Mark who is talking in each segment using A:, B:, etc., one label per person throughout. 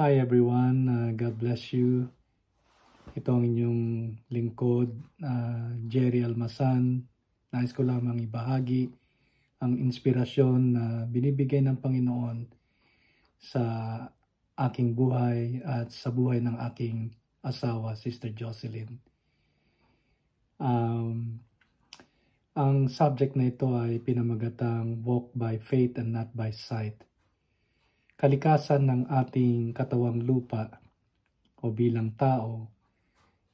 A: Hi everyone, God bless you. Ito ang inyong lingkod, Jerry Almasan. Nais ko lamang ibahagi ang inspirasyon na binibigay ng Panginoon sa aking buhay at sa buhay ng aking asawa, Sister Jocelyn. Ang subject na ito ay pinamagatang Walk by Faith and Not by Sight. Kalikasan ng ating katawang lupa o bilang tao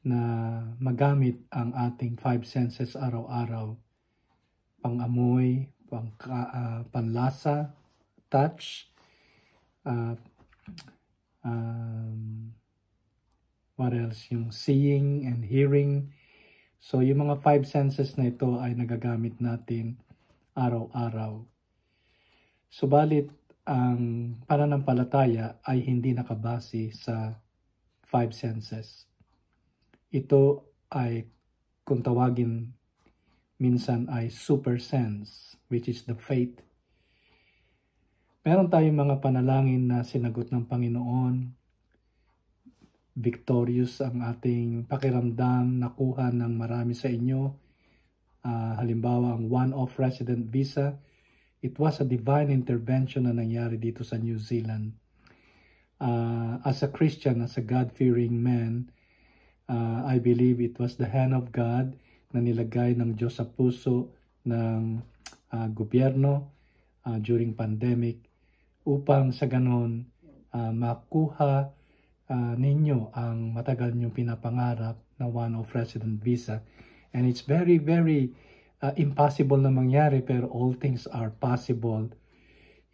A: na magamit ang ating five senses araw-araw, pang-amoy, panlasa, touch, what else, yung seeing and hearing. So yung mga five senses na ito ay nagagamit natin araw-araw. Subalit, ang pananampalataya ay hindi nakabase sa five senses. Ito ay, kung tawagin minsan, ay super sense, which is the faith. Meron tayong mga panalangin na sinagot ng Panginoon. Victorious ang ating pakiramdam, nakuha ng marami sa inyo. Halimbawa, ang one-off resident visa. It was a divine intervention na nangyari dito sa New Zealand. As a Christian, as a God-fearing man, I believe it was the hand of God na nilagay ng Diyos sa puso ng gobyerno during pandemic upang sa ganon makuha ninyo ang matagal ninyong pinapangarap na one-off resident visa. And it's very, very impossible na mangyari, pero all things are possible.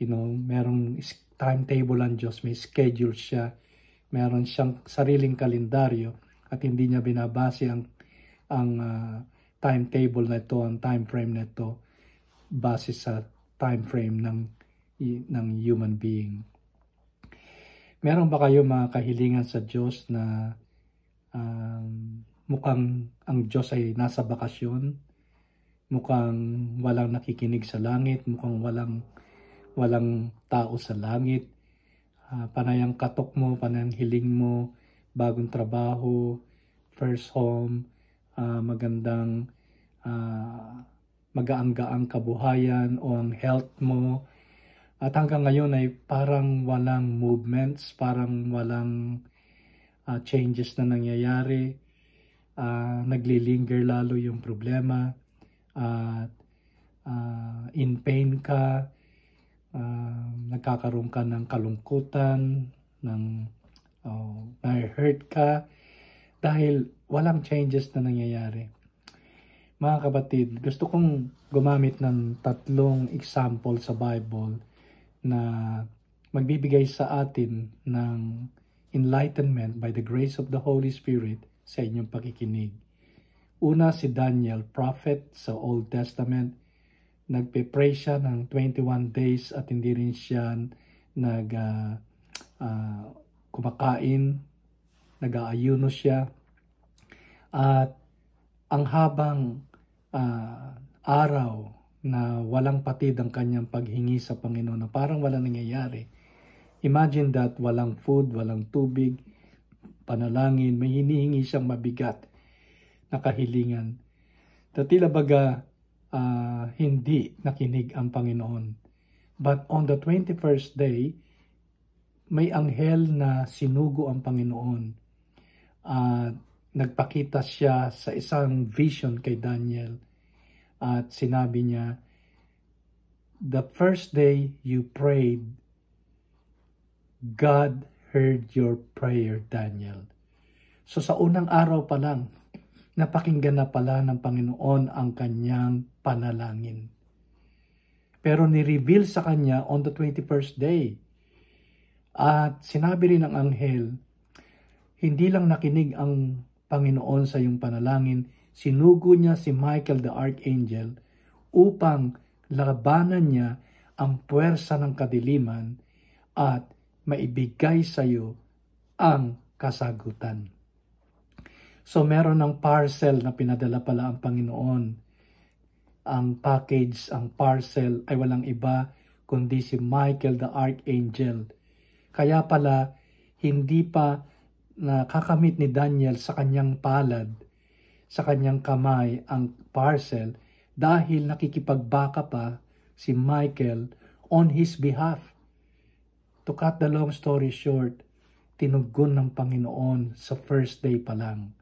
A: You know, merong timetable ang Diyos, may schedule siya, meron siyang sariling kalendaryo at hindi niya binabase ang timetable na ito, ang time frame na ito base sa time frame ng human being. Meron ba kayo mga kahilingan sa Diyos na mukhang ang Diyos ay nasa bakasyon? Mukhang walang nakikinig sa langit, mukhang walang tao sa langit. Panay ang katok mo, panay ang hiling mo, bagong trabaho, first home, magandang magaang-gaang kabuhayan o ang health mo. At hanggang ngayon ay parang walang movements, parang walang changes na nangyayari. Naglilinger lalo yung problema. In pain ka, nagkakaroon ka ng kalungkutan, na-hurt ka dahil walang changes na nangyayari. Mga kapatid, gusto kong gumamit ng 3 example sa Bible na magbibigay sa atin ng enlightenment by the grace of the Holy Spirit sa inyong pakikinig. Una, si Daniel, prophet sa Old Testament. Nagpe-pray siya ng 21 days at hindi rin siya kumakain. Nag-aayuno siya. At ang habang araw na walang patid ang kanyang paghingi sa Panginoon, na parang walang nangyayari. Imagine that, walang food, walang tubig, panalangin, may hinihingi siyang mabigat na kahilingan. Tila baga hindi nakinig ang Panginoon. But on the 21st day, may anghel na sinugo ang Panginoon. Nagpakita siya sa isang vision kay Daniel. At sinabi niya, the first day you prayed, God heard your prayer, Daniel. So sa unang araw pa lang, napakinggan na pala ng Panginoon ang kanyang panalangin. Pero ni-reveal sa kanya on the 21st day. At sinabi rin ng anghel, hindi lang nakinig ang Panginoon sa iyong panalangin, sinugo niya si Michael the Archangel upang labanan niya ang puwersa ng kadiliman at maibigay sa iyo ang kasagutan. So meron ng parcel na pinadala pala ang Panginoon. Ang package, ang parcel ay walang iba kundi si Michael the Archangel. Kaya pala hindi pa nakakamit ni Daniel sa kanyang palad, sa kanyang kamay ang parcel dahil nakikipagbaka pa si Michael on his behalf. To cut the long story short, tinugon ng Panginoon sa first day pa lang.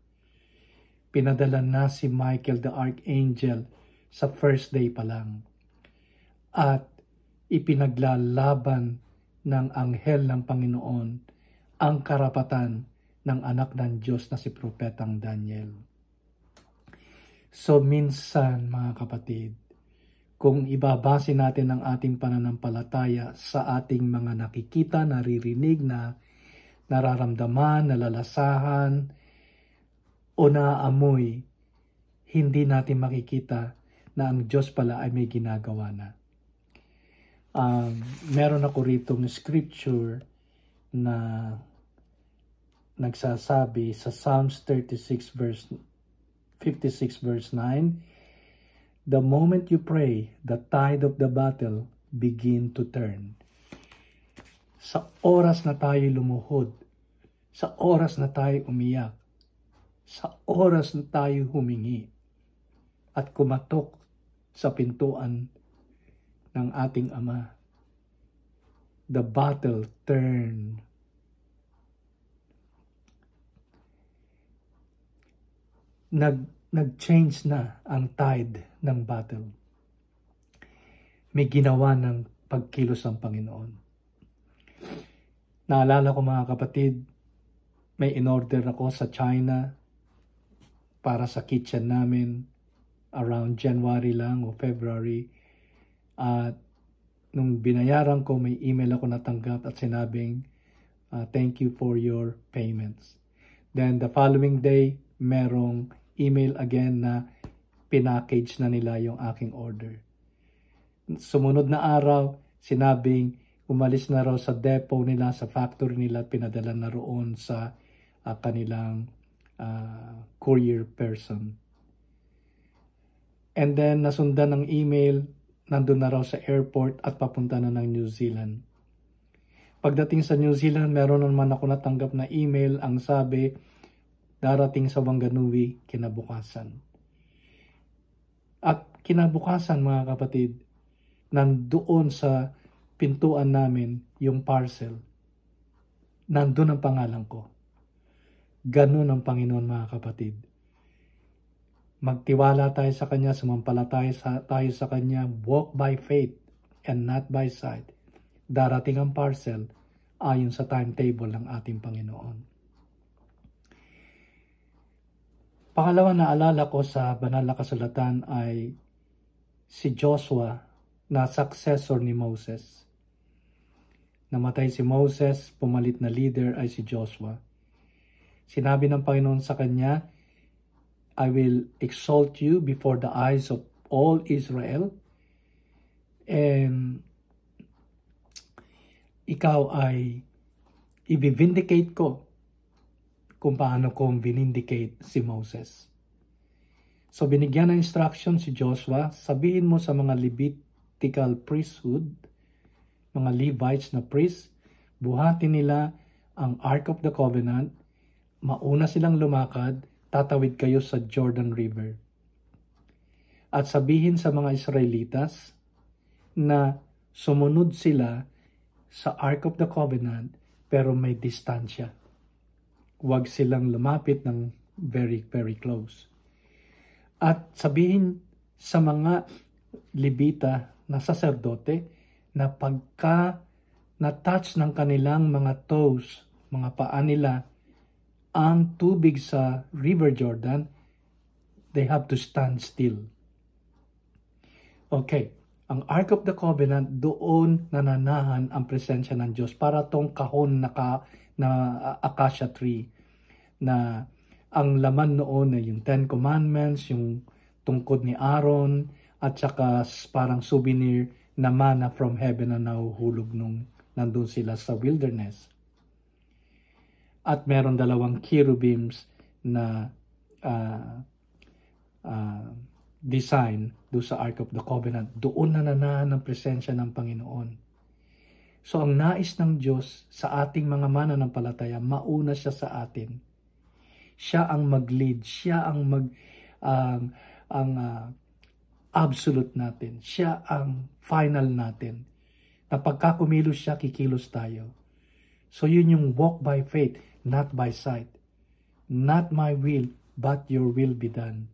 A: Pinadala na si Michael the Archangel sa first day pa lang. At ipinaglalaban ng anghel ng Panginoon ang karapatan ng anak ng Diyos na si Propetang Daniel. So minsan mga kapatid, kung ibabase natin ang ating pananampalataya sa ating mga nakikita, naririnig na nararamdaman, nalalasahan, o naaamoy, hindi natin makikita na ang Diyos pala ay may ginagawa na. Meron ako ritong scripture na nagsasabi sa Psalms 56 verse 56 verse 9, "The moment you pray, the tide of the battle begin to turn." Sa oras na tayo lumuhod, sa oras na tayo umiyak, sa oras na tayo humingi at kumatok sa pintuan ng ating Ama, the battle turn. Nag-change na ang tide ng battle. May ginawa ng pagkilos ang Panginoon. Naalala ko mga kapatid, may in-order ako sa China para sa kitchen namin around January lang o February. At nung binayaran ko, may email ako natanggap at sinabing, "Thank you for your payments." Then the following day, merong email again na pinackage na nila yung aking order. Sumunod na araw, sinabing umalis na raw sa depot nila, sa factory nila, pinadala na roon sa kanilang courier person. And then nasundan ng email, nandun na raw sa airport at papunta na ng New Zealand. Pagdating sa New Zealand, meron naman ako natanggap na email, ang sabi, darating sa Wanganui kinabukasan. At kinabukasan mga kapatid, nandoon sa pintuan namin yung parcel. Nandun ang pangalan ko. Ganun ang Panginoon mga kapatid. Magtiwala tayo sa Kanya, sumampalataya tayo sa Kanya, walk by faith and not by sight. Darating ang parcel ayon sa timetable ng ating Panginoon. Pangalawa na alala ko sa banal na kasulatan ay si Joshua na successor ni Moses. Namatay si Moses, pumalit na leader ay si Joshua. Sinabi ng Panginoon sa kanya, "I will exalt you before the eyes of all Israel, and ikaw ay i-vindicate ko kung paano ko vinindicate si Moses." So binigyan ng instruction si Joshua, sabihin mo sa mga Levitical priesthood, mga Levites na priest, buhatin nila ang Ark of the Covenant, mauna silang lumakad, tatawid kayo sa Jordan River. At sabihin sa mga Israelitas na sumunod sila sa Ark of the Covenant pero may distansya. Huwag silang lumapit ng very, very close. At sabihin sa mga Levita na saserdote na pagka na-touch ng kanilang mga toes, mga paa nila, ang tubig sa River Jordan, they have to stand still. Okay, ang Ark of the Covenant, doon nananahan ang presensya ng Diyos. Para tong kahon na acacia tree na ang laman noon ay yung 10 Commandments, yung tungkod ni Aaron, at saka parang souvenir na manna from heaven na nahuhulog nung nandun sila sa wilderness. At meron 2 cherubims na design doon sa Ark of the Covenant. Doon nananahan ang presensya ng Panginoon. So ang nais ng Diyos sa ating mga mananampalataya, mauna siya sa atin. Siya ang mag-lead, siya ang absolute natin. Siya ang final natin. Na pagka kumilos siya, kikilos tayo. So yun yung walk by faith, not by sight. Not my will, but your will be done.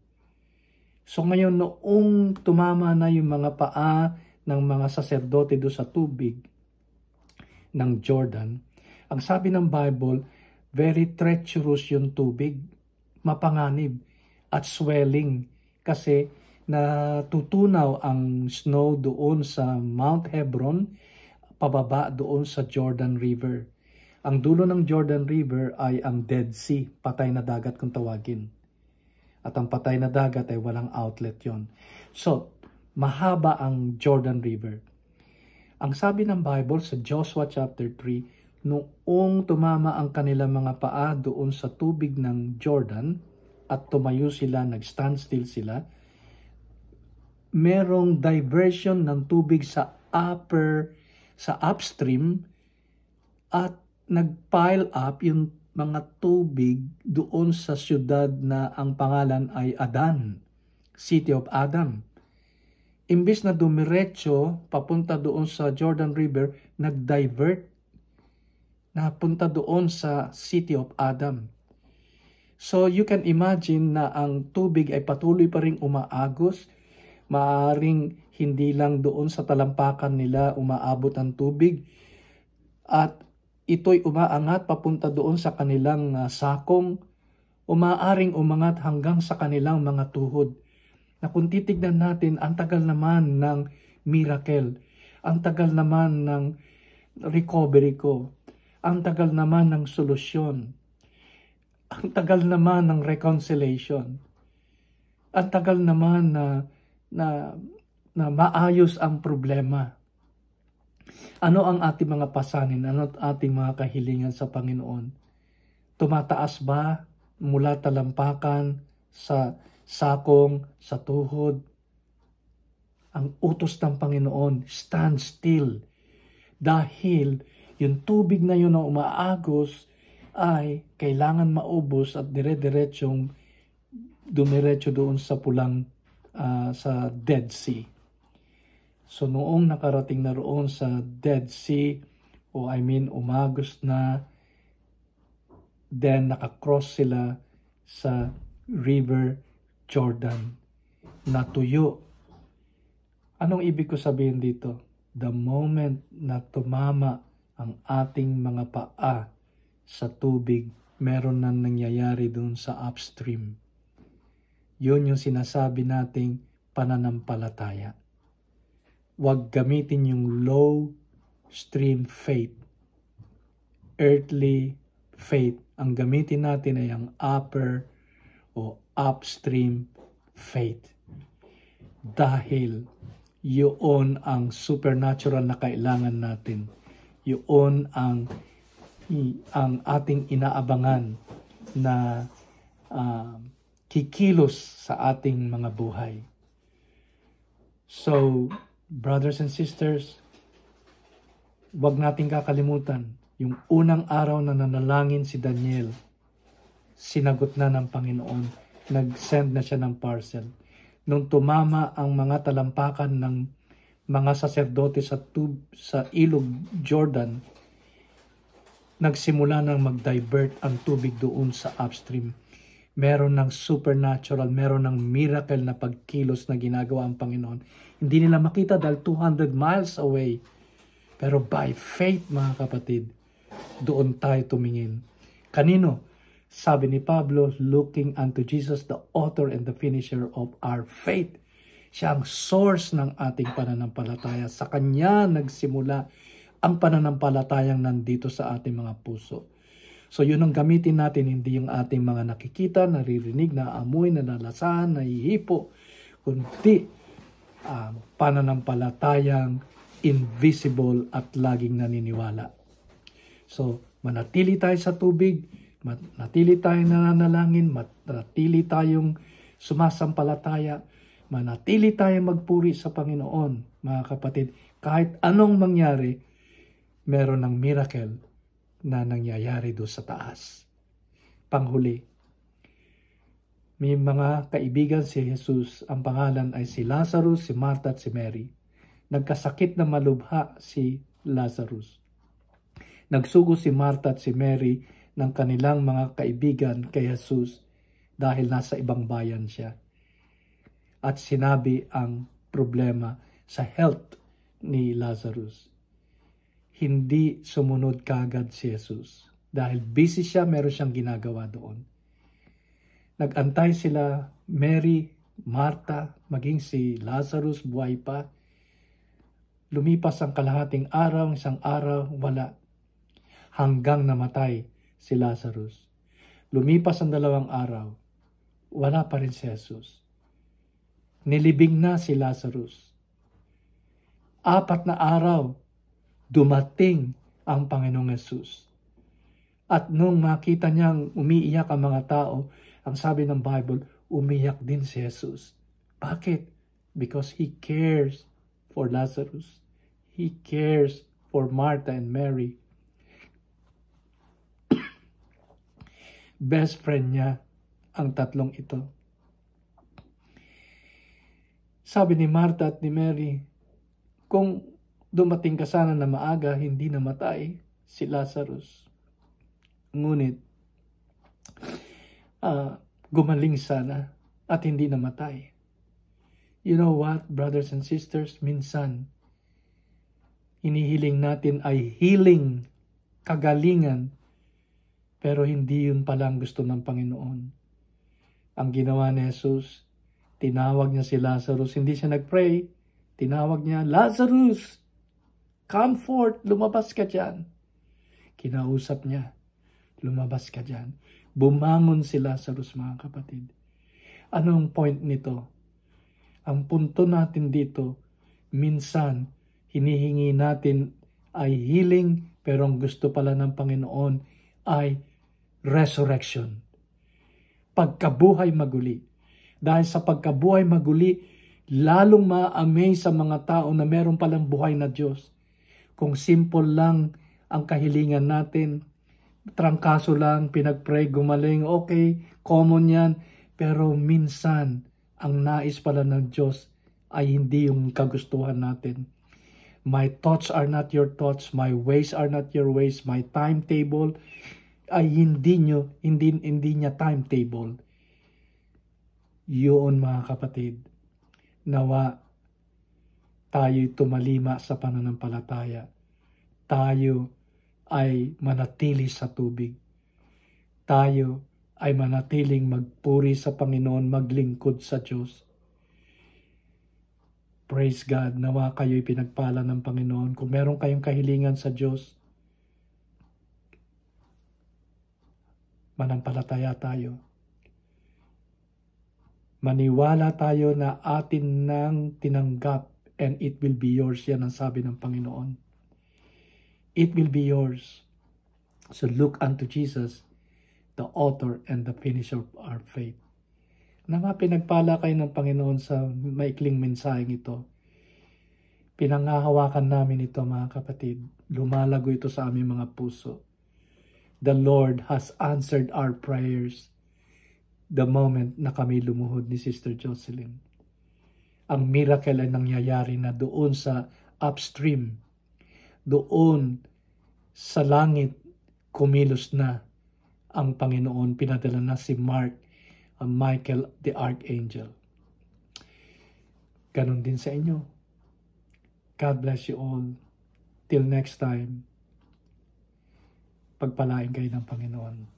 A: So ngayon, noong tumama na yung mga paa ng mga saserdote do sa tubig ng Jordan, ang sabi ng Bible, very treacherous yung tubig, mapanganib at swelling kasi natutunaw ang snow doon sa Mount Hebron, pababa doon sa Jordan River. Ang dulo ng Jordan River ay ang Dead Sea, patay na dagat kung tawagin. At ang patay na dagat ay walang outlet yon. So, mahaba ang Jordan River. Ang sabi ng Bible sa Joshua chapter 3, noong tumama ang kanilang mga paa doon sa tubig ng Jordan at tumayo sila, nag-stand still sila, merong diversion ng tubig sa upstream at nag-pile up yung mga tubig doon sa syudad na ang pangalan ay Adan, City of Adam. Imbis na dumiretso papunta doon sa Jordan River, nag-divert napunta doon sa City of Adam. So you can imagine na ang tubig ay patuloy pa ring umaagos. Maaring hindi lang doon sa talampakan nila umaabot ang tubig at ito'y umaangat papunta doon sa kanilang sakong, umaaring umangat hanggang sa kanilang mga tuhod. Na kung titignan natin, ang tagal naman ng miracle, ang tagal naman ng recovery ko, ang tagal naman ng solusyon, ang tagal naman ng reconciliation, ang tagal naman na maayos ang problema. Ano ang ating mga pasanin? Ano ang ating mga kahilingan sa Panginoon? Tumataas ba mula talampakan sa sakong, sa tuhod? Ang utos ng Panginoon, stand still. Dahil yung tubig na yun na umaagos ay kailangan maubos at dire-diretsong dumiretso doon sa pulang sa Dead Sea. So noong nakarating na roon sa Dead Sea, umagos na, then nakakross sila sa River Jordan. Natuyo. Anong ibig ko sabihin dito? The moment na tumama ang ating mga paa sa tubig, meron na nangyayari doon sa upstream. Yun yung sinasabi nating pananampalataya. Huwag gamitin yung low stream faith, earthly faith. Ang gamitin natin ay ang upper o upstream faith. Dahil yun ang supernatural na kailangan natin. Yun ang ating inaabangan na kikilos sa ating mga buhay. So, brothers and sisters, wag nating kakalimutan, yung unang araw na nanalangin si Daniel, sinagot na ng Panginoon, nag-send na siya ng parcel. Nung tumama ang mga talampakan ng mga saserdote sa ilog Jordan, nagsimula nang mag-divert ang tubig doon sa upstream. Meron ng supernatural, meron ng miracle na pagkilos na ginagawa ang Panginoon. Hindi nila makita dahil 200 miles away. Pero by faith, mga kapatid, doon tayo tumingin. Kanino? Sabi ni Pablo, looking unto Jesus, the author and the finisher of our faith. Siya ang source ng ating pananampalataya. Sa Kanya nagsimula ang pananampalatayang nandito sa ating mga puso. So yun ang gamitin natin, hindi yung ating mga nakikita, naririnig, naamoy, nalalasahan, nahihipo, kundi pananampalatayang invisible at laging naniniwala. So manatili tayo sa tubig, manatili tayong nananalangin, manatili tayong sumasampalataya, manatili tayong magpuri sa Panginoon, mga kapatid. Kahit anong mangyari, meron ng miracle na nangyayari doon sa taas. Panghuli, may mga kaibigan si Jesus, ang pangalan ay si Lazarus, si Martha at si Mary. Nagkasakit na malubha si Lazarus. Nagsugo si Martha at si Mary ng kanilang mga kaibigan kay Jesus dahil nasa ibang bayan siya. At sinabi ang problema sa health ni Lazarus. Hindi sumunod kagad si Jesus dahil busy siya, meron siyang ginagawa doon. Nag-antay sila, Mary, Martha, maging si Lazarus, buhay pa. Lumipas ang kalahating araw, isang araw, wala. Hanggang namatay si Lazarus. Lumipas ang 2 araw, wala pa rin si Jesus. Nilibing na si Lazarus. 4 na araw, dumating ang Panginoong Jesus. At nung makita niyang umiiyak ang mga tao, ang sabi ng Bible, umiyak din si Jesus. Bakit? Because He cares for Lazarus. He cares for Martha and Mary. Best friend niya ang tatlong ito. Sabi ni Martha at ni Mary, kung dumating ka sana na maaga, hindi namatay si Lazarus. Ngunit, gumaling sana at hindi namatay. You know what, brothers and sisters? Minsan, inihiling natin ay healing, kagalingan, pero hindi yun palang gusto ng Panginoon. Ang ginawa ni Jesus, tinawag niya si Lazarus, hindi siya nag-pray, tinawag niya, Lazarus, come forth, lumabas ka dyan. Kinausap niya, lumabas ka dyan. Bumangon si Lazarus, mga kapatid. Anong point nito? Ang punto natin dito, minsan, hinihingi natin ay healing, pero ang gusto pala ng Panginoon ay resurrection. Pagkabuhay maguli. Dahil sa pagkabuhay maguli, lalong ma-amaze sa mga tao na meron palang buhay na Diyos. Kung simple lang ang kahilingan natin, trangkaso lang, pinag-pray, gumaling, okay, common yan. Pero minsan, ang nais pala ng Diyos ay hindi yung kagustuhan natin. My thoughts are not your thoughts, my ways are not your ways, my timetable ay hindi niya timetable. Yun, mga kapatid, nawa tayo'y tumalima sa pananampalataya. Tayo ay manatili sa tubig. Tayo ay manatiling magpuri sa Panginoon, maglingkod sa Diyos. Praise God, nawa kayo'y pinagpala ng Panginoon. Kung meron kayong kahilingan sa Diyos, manampalataya tayo. Maniwala tayo na atin nang tinanggap and it will be yours. Yan ang sabi ng Panginoon. It will be yours. So look unto Jesus, the author and the finisher of our faith. Nawa pinagpala kayo ng Panginoon sa maikling mensaheng ito. Pinangahawakan namin ito, mga kapatid. Lumalago ito sa aming mga puso. The Lord has answered our prayers the moment na kami lumuhod ni Sister Jocelyn. Ang miracle ay nangyayari na doon sa upstream. Doon sa langit, kumilos na ang Panginoon. Pinadala na si Michael the Archangel. Ganon din sa inyo. God bless you all. Till next time, pagpalain kayo ng Panginoon.